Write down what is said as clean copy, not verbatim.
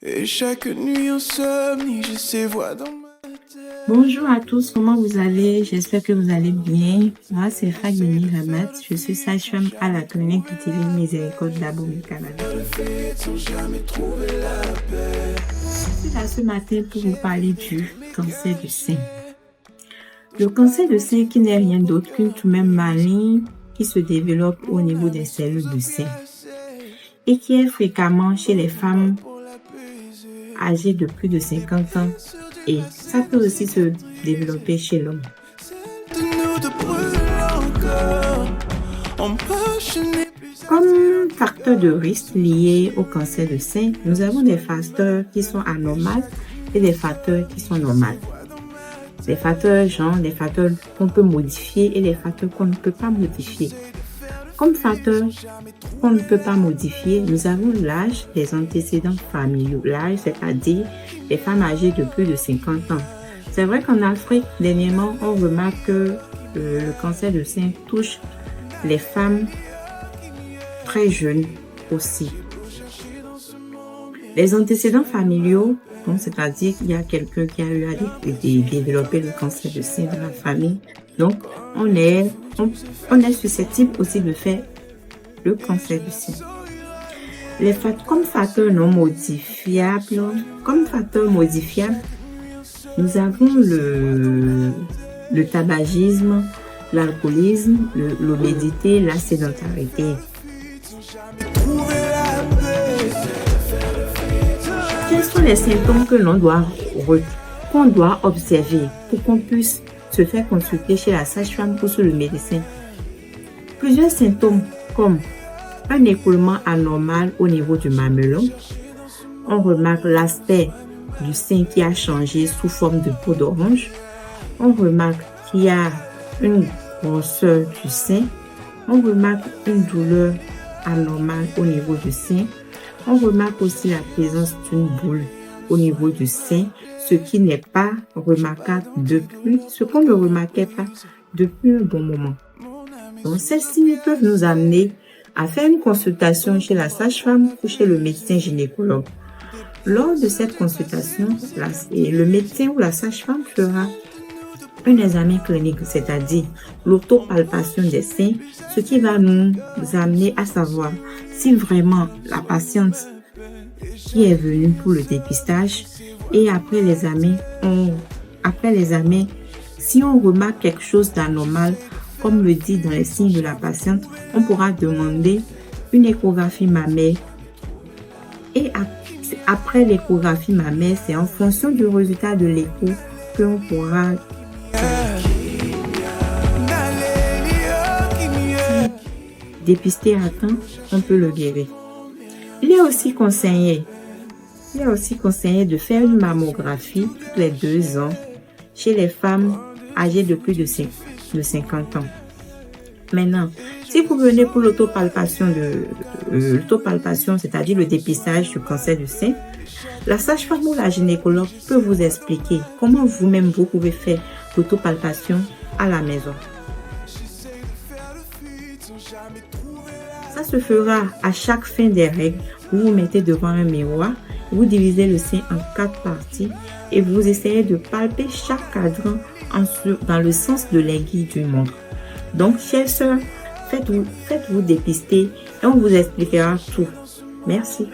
Et chaque nuit insomnie, j'ai ces voix dans ma tête. Bonjour à tous, comment vous allez? J'espère que vous allez bien. Moi, c'est Fagini Ramat. Je suis sage-femme à la clinique du Divine Miséricorde d'Abomey, Canada. Sans jamais trouver la paix. Je suis là ce matin pour vous parler du cancer du sein. Le cancer du sein qui n'est rien d'autre qu'une tumeur maligne qui se développe au niveau des cellules du sein et qui est fréquemment chez les femmes âgées de plus de 50 ans et ça peut aussi se développer chez l'homme. Comme facteur de risque lié au cancer du sein, nous avons des facteurs qui sont anormaux et des facteurs qui sont normaux. Des facteurs des facteurs qu'on peut modifier et des facteurs qu'on ne peut pas modifier. Comme facteurs qu'on ne peut pas modifier, nous avons l'âge, les antécédents familiaux. L'âge, c'est-à-dire les femmes âgées de plus de 50 ans. C'est vrai qu'en Afrique, dernièrement, on remarque que le cancer du sein touche les femmes très jeunes aussi. Les antécédents familiaux, donc c'est-à-dire qu'il y a quelqu'un qui a eu à développer le cancer du sein dans la famille. Donc, on est susceptible aussi de faire le cancer du sein. Comme facteurs non modifiables, nous avons le tabagisme, l'alcoolisme, l'obésité, la sédentarité. Quels sont les symptômes que qu'on doit observer pour qu'on puisse se faire consulter chez la sage-femme ou chez le médecin? Plusieurs symptômes comme un écoulement anormal au niveau du mamelon. On remarque l'aspect du sein qui a changé sous forme de peau d'orange. On remarque qu'il y a une grosseur du sein. On remarque une douleur anormale au niveau du sein. On remarque aussi la présence d'une boule au niveau du sein, ce qui n'est pas remarquable ce qu'on ne remarquait pas depuis un bon moment. Donc, ces signes peuvent nous amener à faire une consultation chez la sage-femme ou chez le médecin gynécologue. Lors de cette consultation, le médecin ou la sage-femme fera un examen clinique, c'est-à-dire l'autopalpation des seins, ce qui va nous amener à savoir si vraiment la patiente qui est venue pour le dépistage et après l'examen, si on remarque quelque chose d'anormal, comme le dit dans les signes de la patiente, on pourra demander une échographie mammaire. Et après l'échographie mammaire, c'est en fonction du résultat de l'écho qu'on pourra dépister à temps, on peut le guérir. Il est aussi conseillé de faire une mammographie tous les 2 ans chez les femmes âgées de plus de 50 ans. Maintenant, si vous venez pour l'autopalpation, c'est-à-dire le dépistage du cancer du sein, la sage-femme ou la gynécologue peut vous expliquer comment vous-même vous pouvez faire l'autopalpation à la maison. Ça se fera à chaque fin des règles. Vous vous mettez devant un miroir, vous divisez le sein en 4 parties et vous essayez de palper chaque cadran dans le sens de l'aiguille d'une montre. Donc, chères sœurs, faites-vous dépister et on vous expliquera tout. Merci.